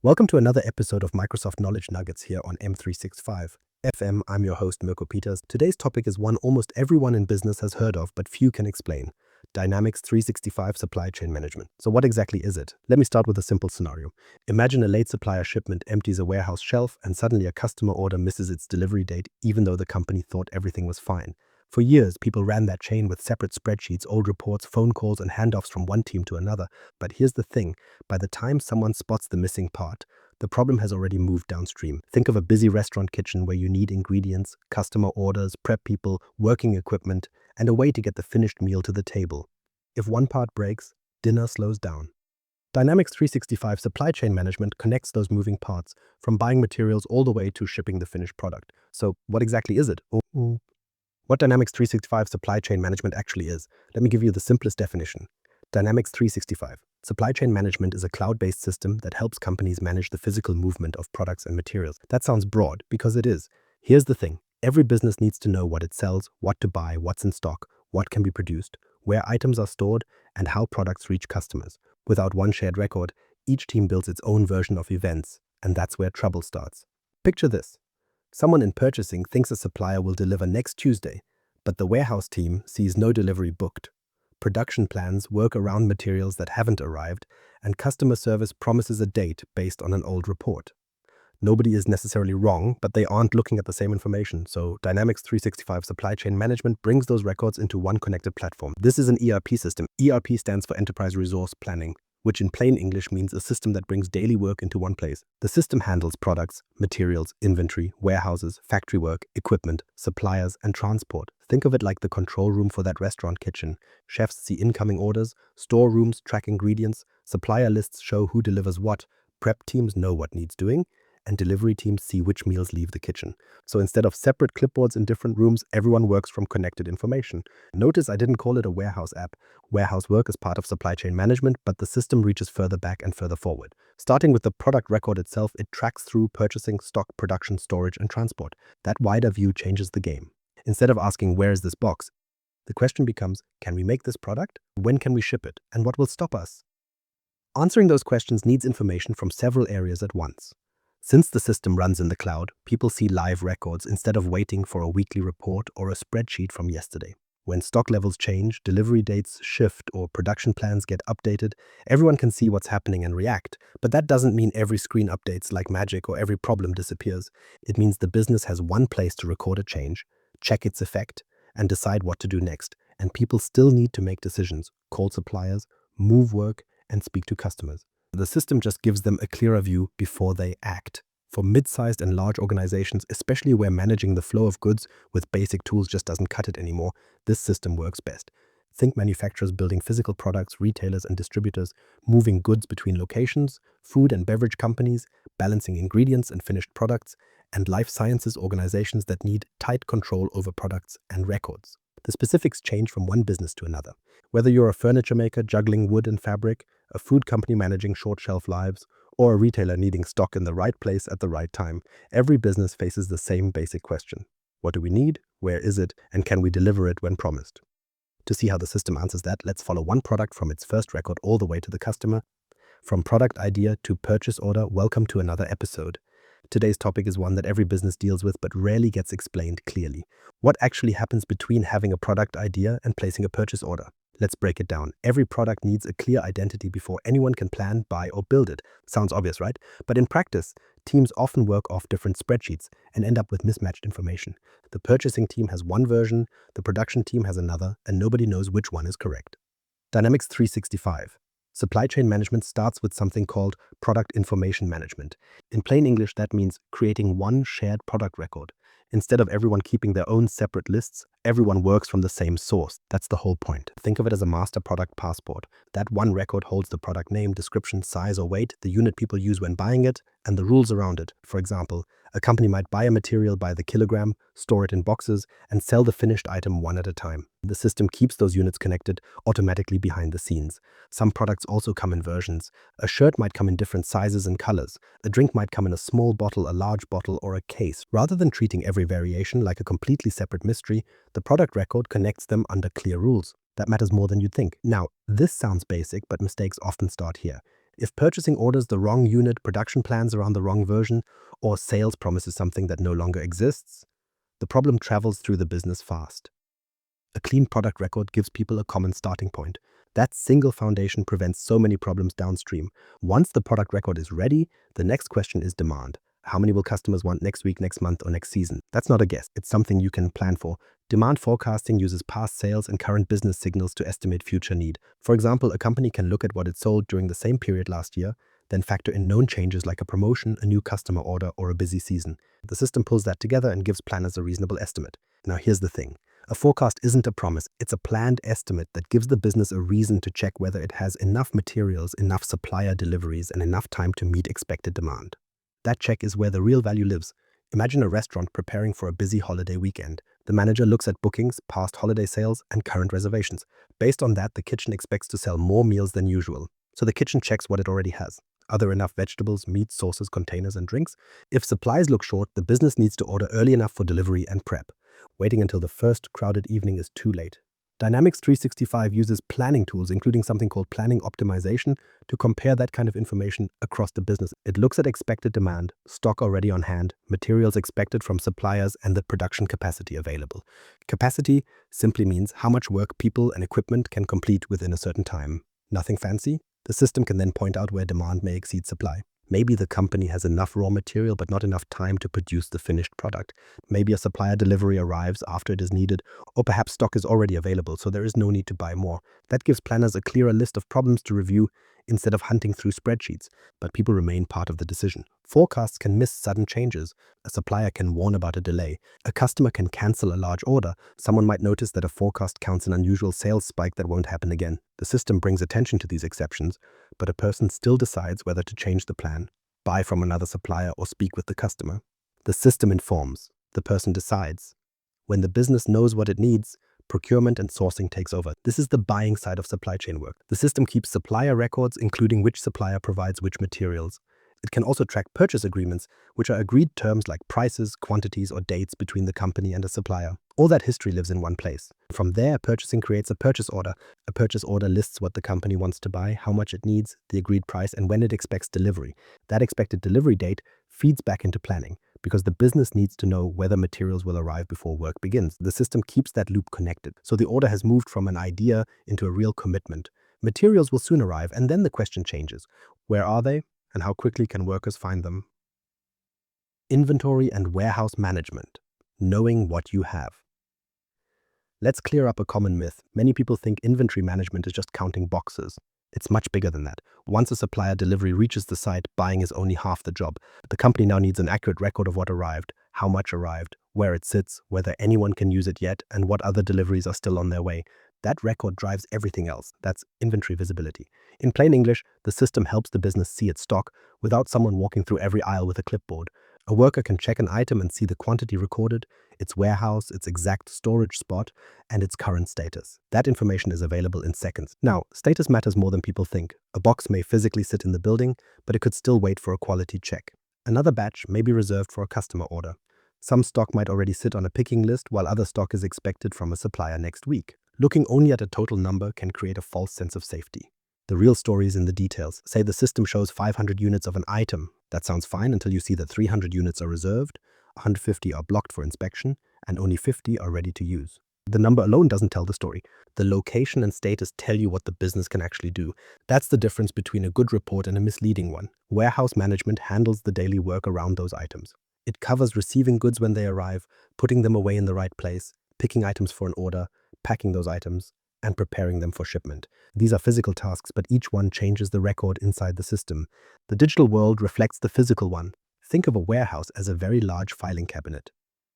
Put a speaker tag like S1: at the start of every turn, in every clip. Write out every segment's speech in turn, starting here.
S1: Welcome to another episode of Microsoft Knowledge Nuggets here on M365 FM. I'm your host, Mirko Peters. Today's topic is one almost everyone in business has heard of, but few can explain: Dynamics 365 supply chain management. So what exactly is it? Let me start with a simple scenario. Imagine a late supplier shipment empties a warehouse shelf and suddenly a customer order misses its delivery date, even though the company thought everything was fine. For years, people ran that chain with separate spreadsheets, old reports, phone calls, and handoffs from one team to another. But here's the thing: by the time someone spots the missing part, the problem has already moved downstream. Think of a busy restaurant kitchen where you need ingredients, customer orders, prep people, working equipment, and a way to get the finished meal to the table. If one part breaks, dinner slows down. Dynamics 365 supply chain management connects those moving parts, from buying materials all the way to shipping the finished product. So, what exactly is it? What Dynamics 365 supply chain management actually is, let me give you the simplest definition. Dynamics 365 supply chain management is a cloud-based system that helps companies manage the physical movement of products and materials. That sounds broad, because it is. Here's the thing: every business needs to know what it sells, what to buy, what's in stock, what can be produced, where items are stored, and how products reach customers. Without one shared record, each team builds its own version of events, and that's where trouble starts. Picture this. Someone in purchasing thinks a supplier will deliver next Tuesday, but the warehouse team sees no delivery booked. Production plans work around materials that haven't arrived, and customer service promises a date based on an old report. Nobody is necessarily wrong, but they aren't looking at the same information, so Dynamics 365 Supply Chain Management brings those records into one connected platform. This is an ERP system. ERP stands for Enterprise Resource Planning, which in plain English means a system that brings daily work into one place. The system handles products, materials, inventory, warehouses, factory work, equipment, suppliers, and transport. Think of it like the control room for that restaurant kitchen. Chefs see incoming orders, storerooms track ingredients, supplier lists show who delivers what, prep teams know what needs doing, and delivery teams see which meals leave the kitchen. So instead of separate clipboards in different rooms, everyone works from connected information. Notice I didn't call it a warehouse app. Warehouse work is part of supply chain management, but the system reaches further back and further forward. Starting with the product record itself, it tracks through purchasing, stock, production, storage, and transport. That wider view changes the game. Instead of asking, "Where is this box?" the question becomes, "Can we make this product? When can we ship it? And what will stop us?" Answering those questions needs information from several areas at once. Since the system runs in the cloud, people see live records instead of waiting for a weekly report or a spreadsheet from yesterday. When stock levels change, delivery dates shift, or production plans get updated, everyone can see what's happening and react. But that doesn't mean every screen updates like magic or every problem disappears. It means the business has one place to record a change, check its effect, and decide what to do next. And people still need to make decisions, call suppliers, move work, and speak to customers. The system just gives them a clearer view before they act. For mid-sized and large organizations, especially where managing the flow of goods with basic tools just doesn't cut it anymore, this system works best. Think manufacturers building physical products, retailers and distributors, moving goods between locations, food and beverage companies, balancing ingredients and finished products, and life sciences organizations that need tight control over products and records. The specifics change from one business to another. Whether you're a furniture maker juggling wood and fabric, a food company managing short shelf lives, or a retailer needing stock in the right place at the right time, every business faces the same basic question: what do we need, where is it, and can we deliver it when promised? To see how the system answers that, let's follow one product from its first record all the way to the customer. From product idea to purchase order, welcome to another episode. Today's topic is one that every business deals with but rarely gets explained clearly. What actually happens between having a product idea and placing a purchase order? Let's break it down. Every product needs a clear identity before anyone can plan, buy, or build it. Sounds obvious, right? But in practice, teams often work off different spreadsheets and end up with mismatched information. The purchasing team has one version, the production team has another, and nobody knows which one is correct. Dynamics 365. Supply chain management starts with something called product information management. In plain English, that means creating one shared product record. Instead of everyone keeping their own separate lists, everyone works from the same source. That's the whole point. Think of it as a master product passport. That one record holds the product name, description, size or weight, the unit people use when buying it, and the rules around it. For example, a company might buy a material by the kilogram, store it in boxes, and sell the finished item one at a time. The system keeps those units connected automatically behind the scenes. Some products also come in versions. A shirt might come in different sizes and colors. A drink might come in a small bottle, a large bottle, or a case. Rather than treating every variation like a completely separate mystery, the product record connects them under clear rules. That matters more than you'd think. Now, this sounds basic, but mistakes often start here. If purchasing orders the wrong unit, production plans around the wrong version, or sales promises something that no longer exists, the problem travels through the business fast. A clean product record gives people a common starting point. That single foundation prevents so many problems downstream. Once the product record is ready, the next question is demand. How many will customers want next week, next month, or next season? That's not a guess. It's something you can plan for. Demand forecasting uses past sales and current business signals to estimate future need. For example, a company can look at what it sold during the same period last year, then factor in known changes like a promotion, a new customer order, or a busy season. The system pulls that together and gives planners a reasonable estimate. Now here's the thing. A forecast isn't a promise, it's a planned estimate that gives the business a reason to check whether it has enough materials, enough supplier deliveries, and enough time to meet expected demand. That check is where the real value lives. Imagine a restaurant preparing for a busy holiday weekend. The manager looks at bookings, past holiday sales, and current reservations. Based on that, the kitchen expects to sell more meals than usual. So the kitchen checks what it already has. Are there enough vegetables, meat, sauces, containers, and drinks? If supplies look short, the business needs to order early enough for delivery and prep. Waiting until the first crowded evening is too late. Dynamics 365 uses planning tools, including something called planning optimization, to compare that kind of information across the business. It looks at expected demand, stock already on hand, materials expected from suppliers, and the production capacity available. Capacity simply means how much work people and equipment can complete within a certain time. Nothing fancy. The system can then point out where demand may exceed supply. Maybe the company has enough raw material but not enough time to produce the finished product. Maybe a supplier delivery arrives after it is needed, or perhaps stock is already available, so there is no need to buy more. That gives planners a clearer list of problems to review instead of hunting through spreadsheets, but people remain part of the decision. Forecasts can miss sudden changes. A supplier can warn about a delay. A customer can cancel a large order. Someone might notice that a forecast counts an unusual sales spike that won't happen again. The system brings attention to these exceptions, but a person still decides whether to change the plan, buy from another supplier, or speak with the customer. The system informs. The person decides. When the business knows what it needs, procurement and sourcing takes over. This is the buying side of supply chain work. The system keeps supplier records, including which supplier provides which materials. It can also track purchase agreements, which are agreed terms like prices, quantities, or dates between the company and a supplier. All that history lives in one place. From there, purchasing creates a purchase order. A purchase order lists what the company wants to buy, how much it needs, the agreed price, and when it expects delivery. That expected delivery date feeds back into planning, because the business needs to know whether materials will arrive before work begins. The system keeps that loop connected. So the order has moved from an idea into a real commitment. Materials will soon arrive, and then the question changes. Where are they, and how quickly can workers find them? Inventory and warehouse management. Knowing what you have. Let's clear up a common myth. Many people think inventory management is just counting boxes. It's much bigger than that. Once a supplier delivery reaches the site, buying is only half the job. The company now needs an accurate record of what arrived, how much arrived, where it sits, whether anyone can use it yet, and what other deliveries are still on their way. That record drives everything else. That's inventory visibility. In plain English, the system helps the business see its stock without someone walking through every aisle with a clipboard. A worker can check an item and see the quantity recorded, its warehouse, its exact storage spot, and its current status. That information is available in seconds. Now, status matters more than people think. A box may physically sit in the building, but it could still wait for a quality check. Another batch may be reserved for a customer order. Some stock might already sit on a picking list, while other stock is expected from a supplier next week. Looking only at a total number can create a false sense of safety. The real story is in the details. Say the system shows 500 units of an item. That sounds fine until you see that 300 units are reserved, 150 are blocked for inspection, and only 50 are ready to use. The number alone doesn't tell the story. The location and status tell you what the business can actually do. That's the difference between a good report and a misleading one. Warehouse management handles the daily work around those items. It covers receiving goods when they arrive, putting them away in the right place, picking items for an order, packing those items, and preparing them for shipment. These are physical tasks, but each one changes the record inside the system. The digital world reflects the physical one. Think of a warehouse as a very large filing cabinet.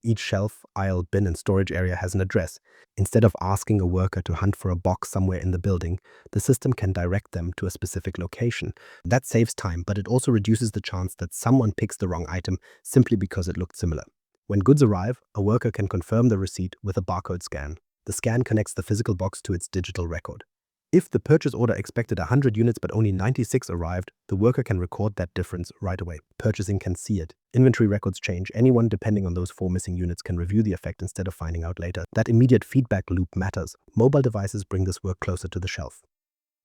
S1: Each shelf, aisle, bin, and storage area has an address. Instead of asking a worker to hunt for a box somewhere in the building, the system can direct them to a specific location. That saves time, but it also reduces the chance that someone picks the wrong item simply because it looked similar. When goods arrive, a worker can confirm the receipt with a barcode scan. The scan connects the physical box to its digital record. If the purchase order expected 100 units but only 96 arrived, the worker can record that difference right away. Purchasing can see it. Inventory records change. Anyone depending on those 4 missing units can review the effect instead of finding out later. That immediate feedback loop matters. Mobile devices bring this work closer to the shelf.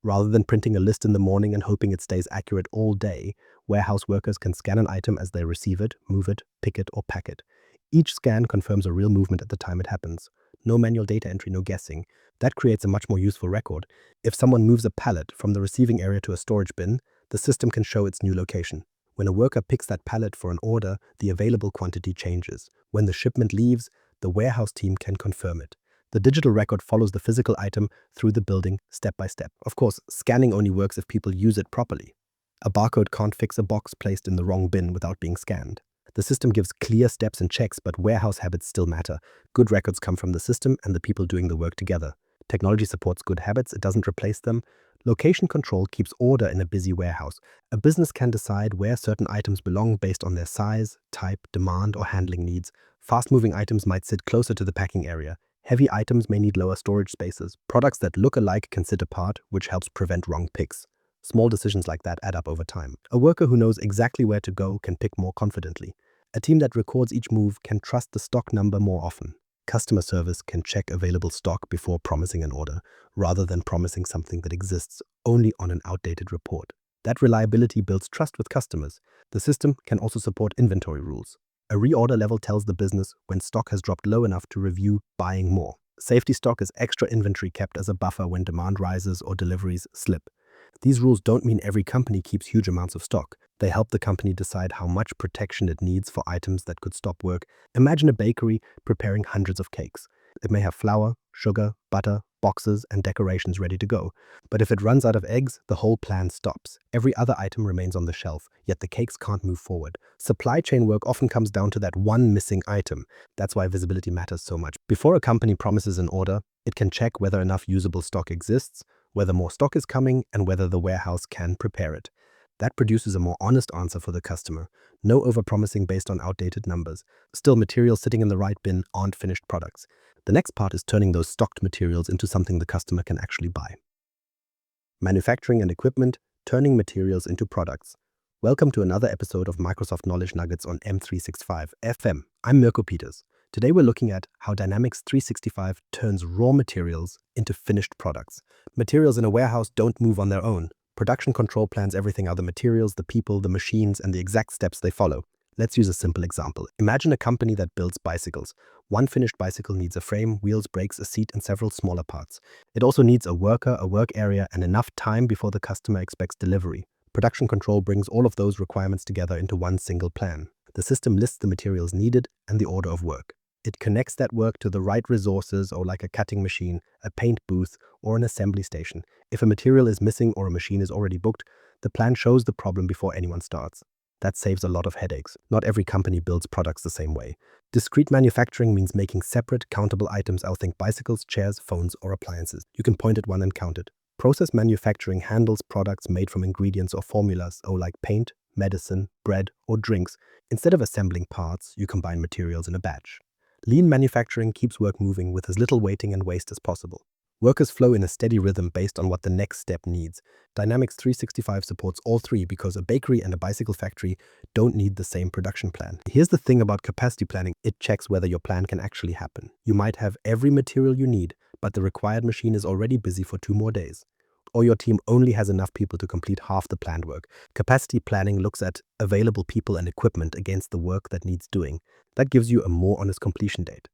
S1: Rather than printing a list in the morning and hoping it stays accurate all day, warehouse workers can scan an item as they receive it, move it, pick it, or pack it. Each scan confirms a real movement at the time it happens. No manual data entry, no guessing. That creates a much more useful record. If someone moves a pallet from the receiving area to a storage bin, the system can show its new location. When a worker picks that pallet for an order, the available quantity changes. When the shipment leaves, the warehouse team can confirm it. The digital record follows the physical item through the building step by step. Of course, scanning only works if people use it properly. A barcode can't fix a box placed in the wrong bin without being scanned. The system gives clear steps and checks, but warehouse habits still matter. Good records come from the system and the people doing the work together. Technology supports good habits, it doesn't replace them. Location control keeps order in a busy warehouse. A business can decide where certain items belong based on their size, type, demand, or handling needs. Fast-moving items might sit closer to the packing area. Heavy items may need lower storage spaces. Products that look alike can sit apart, which helps prevent wrong picks. Small decisions like that add up over time. A worker who knows exactly where to go can pick more confidently. A team that records each move can trust the stock number more often. Customer service can check available stock before promising an order, rather than promising something that exists only on an outdated report. That reliability builds trust with customers. The system can also support inventory rules. A reorder level tells the business when stock has dropped low enough to review buying more. Safety stock is extra inventory kept as a buffer when demand rises or deliveries slip. These rules don't mean every company keeps huge amounts of stock. They help the company decide how much protection it needs for items that could stop work. Imagine a bakery preparing hundreds of cakes. It may have flour, sugar, butter, boxes, and decorations ready to go. But if it runs out of eggs, the whole plan stops. Every other item remains on the shelf, yet the cakes can't move forward. Supply chain work often comes down to that one missing item. That's why visibility matters so much. Before a company promises an order, it can check whether enough usable stock exists, whether more stock is coming, and whether the warehouse can prepare it. That produces a more honest answer for the customer. No overpromising based on outdated numbers. Still, materials sitting in the right bin aren't finished products. The next part is turning those stocked materials into something the customer can actually buy. Manufacturing and equipment, turning materials into products. Welcome to another episode of Microsoft Knowledge Nuggets on M365 FM. I'm Mirko Peters. Today we're looking at how Dynamics 365 turns raw materials into finished products. Materials in a warehouse don't move on their own. Production control plans everything: other materials, the people, the machines, and the exact steps they follow. Let's use a simple example. Imagine a company that builds bicycles. One finished bicycle needs a frame, wheels, brakes, a seat, and several smaller parts. It also needs a worker, a work area, and enough time before the customer expects delivery. Production control brings all of those requirements together into one single plan. The system lists the materials needed and the order of work. It connects that work to the right resources, or like a cutting machine, a paint booth, or an assembly station. If a material is missing or a machine is already booked, the plan shows the problem before anyone starts. That saves a lot of headaches. Not every company builds products the same way. Discrete manufacturing means making separate, countable items. I'll think bicycles, chairs, phones, or appliances. You can point at one and count it. Process manufacturing handles products made from ingredients or formulas, like paint, medicine, bread, or drinks. Instead of assembling parts, you combine materials in a batch. Lean manufacturing keeps work moving with as little waiting and waste as possible. Workers flow in a steady rhythm based on what the next step needs. Dynamics 365 supports all three because a bakery and a bicycle factory don't need the same production plan. Here's the thing about capacity planning: it checks whether your plan can actually happen. You might have every material you need, but the required machine is already busy for 2 more days. Or your team only has enough people to complete half the planned work. Capacity planning looks at available people and equipment against the work that needs doing. That gives you a more honest completion date.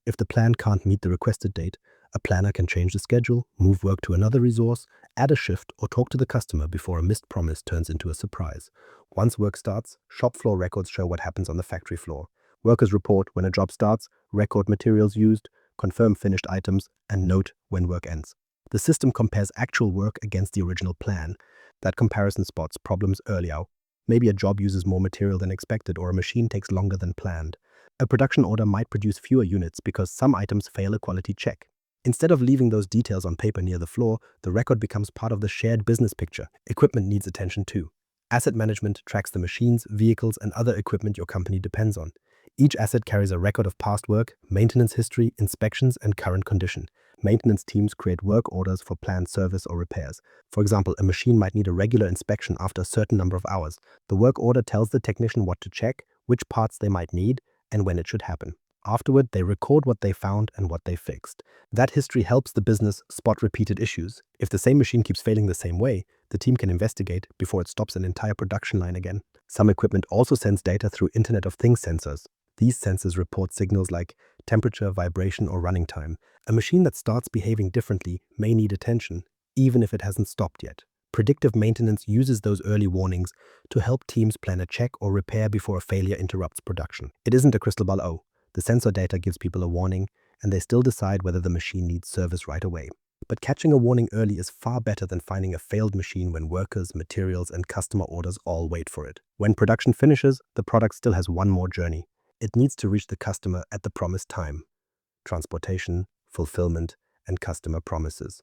S1: If the plan can't meet the requested date, a planner can change the schedule, move work to another resource, add a shift, or talk to the customer before a missed promise turns into a surprise. Once work starts, shop floor records show what happens on the factory floor. Workers report when a job starts, record materials used, confirm finished items, and note when work ends. The system compares actual work against the original plan. That comparison spots problems earlier. Maybe a job uses more material than expected, or a machine takes longer than planned. A production order might produce fewer units because some items fail a quality check. Instead of leaving those details on paper near the floor, the record becomes part of the shared business picture. Equipment needs attention too. Asset management tracks the machines, vehicles, and other equipment your company depends on. Each asset carries a record of past work, maintenance history, inspections, and current condition. Maintenance teams create work orders for planned service or repairs. For example, a machine might need a regular inspection after a certain number of hours. The work order tells the technician what to check, which parts they might need, and when it should happen. Afterward, they record what they found and what they fixed. That history helps the business spot repeated issues. If the same machine keeps failing the same way, the team can investigate before it stops an entire production line again. Some equipment also sends data through Internet of Things sensors. These sensors report signals like temperature, vibration, or running time. A machine that starts behaving differently may need attention, even if it hasn't stopped yet. Predictive maintenance uses those early warnings to help teams plan a check or repair before a failure interrupts production. It isn't a crystal ball. The sensor data gives people a warning, and they still decide whether the machine needs service right away. But catching a warning early is far better than finding a failed machine when workers, materials, and customer orders all wait for it. When production finishes, the product still has one more journey. It needs to reach the customer at the promised time. Transportation, fulfillment, and customer promises.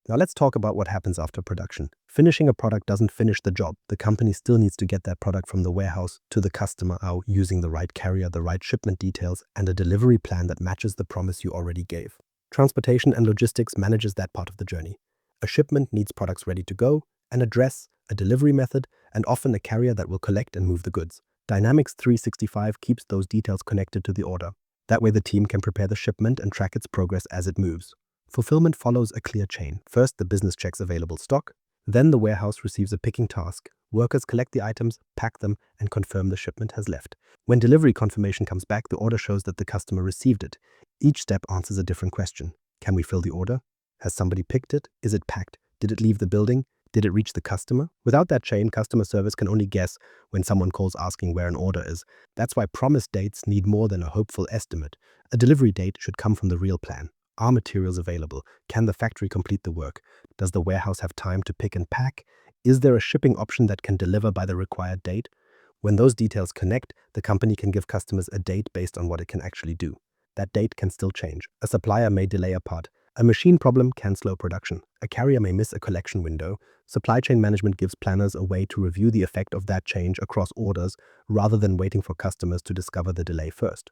S1: Now let's talk about what happens after production. Finishing a product doesn't finish the job. The company still needs to get that product from the warehouse to the customer using the right carrier, the right shipment details, and a delivery plan that matches the promise you already gave. Transportation and logistics manages that part of the journey. A shipment needs products ready to go, an address, a delivery method, and often a carrier that will collect and move the goods. Dynamics 365 keeps those details connected to the order. That way the team can prepare the shipment and track its progress as it moves. Fulfillment follows a clear chain. First, the business checks available stock. Then the warehouse receives a picking task. Workers collect the items, pack them, and confirm the shipment has left. When delivery confirmation comes back, the order shows that the customer received it. Each step answers a different question. Can we fill the order? Has somebody picked it? Is it packed? Did it leave the building? Did it reach the customer? Without that chain, customer service can only guess when someone calls asking where an order is. That's why promised dates need more than a hopeful estimate. A delivery date should come from the real plan. Are materials available? Can the factory complete the work? Does the warehouse have time to pick and pack? Is there a shipping option that can deliver by the required date? When those details connect, the company can give customers a date based on what it can actually do. That date can still change. A supplier may delay a part. A machine problem can slow production. A carrier may miss a collection window. Supply chain management gives planners a way to review the effect of that change across orders rather than waiting for customers to discover the delay first.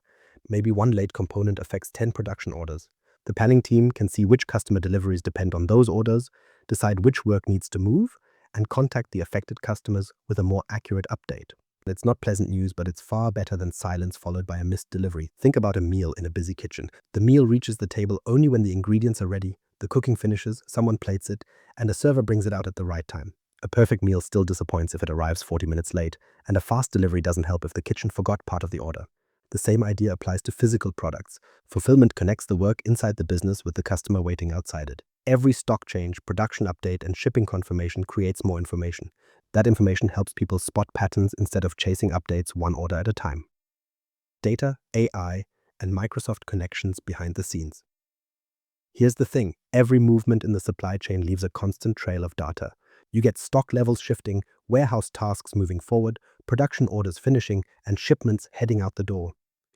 S1: Maybe one late component affects 10 production orders. The planning team can see which customer deliveries depend on those orders, decide which work needs to move, and contact the affected customers with a more accurate update. It's not pleasant news, but it's far better than silence followed by a missed delivery. Think about a meal in a busy kitchen. The meal reaches the table only when the ingredients are ready, the cooking finishes, someone plates it, and a server brings it out at the right time. A perfect meal still disappoints if it arrives 40 minutes late, and a fast delivery doesn't help if the kitchen forgot part of the order. The same idea applies to physical products. Fulfillment connects the work inside the business with the customer waiting outside it. Every stock change, production update, and shipping confirmation creates more information. That information helps people spot patterns instead of chasing updates one order at a time. Data, AI, and Microsoft connections behind the scenes. Here's the thing, every movement in the supply chain leaves a constant trail of data. You get stock levels shifting, warehouse tasks moving forward, production orders finishing, and shipments heading out the door.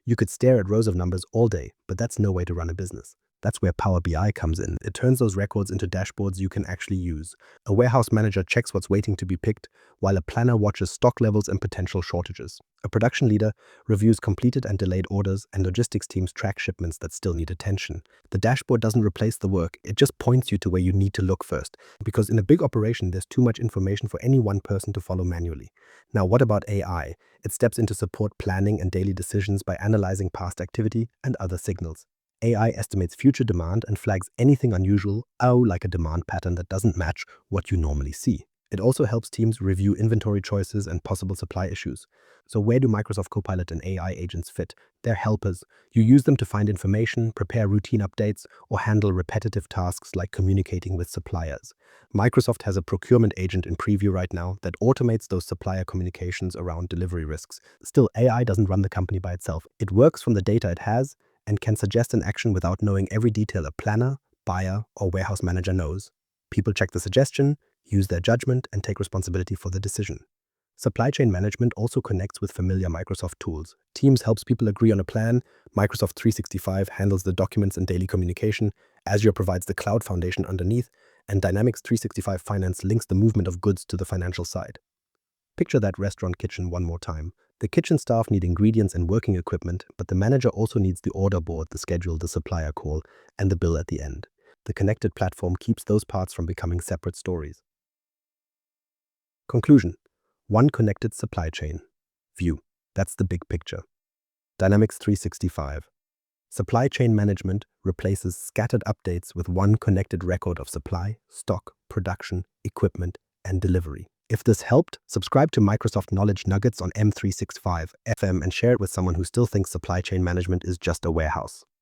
S1: You could stare at rows of numbers all day, but that's no way to run a business. That's where Power BI comes in. It turns those records into dashboards you can actually use. A warehouse manager checks what's waiting to be picked, while a planner watches stock levels and potential shortages. A production leader reviews completed and delayed orders, and logistics teams track shipments that still need attention. The dashboard doesn't replace the work, it just points you to where you need to look first. Because in a big operation, there's too much information for any one person to follow manually. Now, what about AI? It steps in to support planning and daily decisions by analyzing past activity and other signals. AI estimates future demand and flags anything unusual, like a demand pattern that doesn't match what you normally see. It also helps teams review inventory choices and possible supply issues. So where do Microsoft Copilot and AI agents fit? They're helpers. You use them to find information, prepare routine updates, or handle repetitive tasks like communicating with suppliers. Microsoft has a procurement agent in preview right now that automates those supplier communications around delivery risks. Still, AI doesn't run the company by itself. It works from the data it has and can suggest an action without knowing every detail a planner, buyer, or warehouse manager knows. People check the suggestion, use their judgment, and take responsibility for the decision. Supply chain management also connects with familiar Microsoft tools. Teams helps people agree on a plan, Microsoft 365 handles the documents and daily communication, Azure provides the cloud foundation underneath, and Dynamics 365 Finance links the movement of goods to the financial side. Picture that restaurant kitchen one more time. The kitchen staff need ingredients and working equipment, but the manager also needs the order board, the schedule, the supplier call, and the bill at the end. The connected platform keeps those parts from becoming separate stories. Conclusion: one connected supply chain. View: that's the big picture. Dynamics 365. Supply chain management replaces scattered updates with one connected record of supply, stock, production, equipment, and delivery. If this helped, subscribe to Microsoft Knowledge Nuggets on M365 FM and share it with someone who still thinks supply chain management is just a warehouse.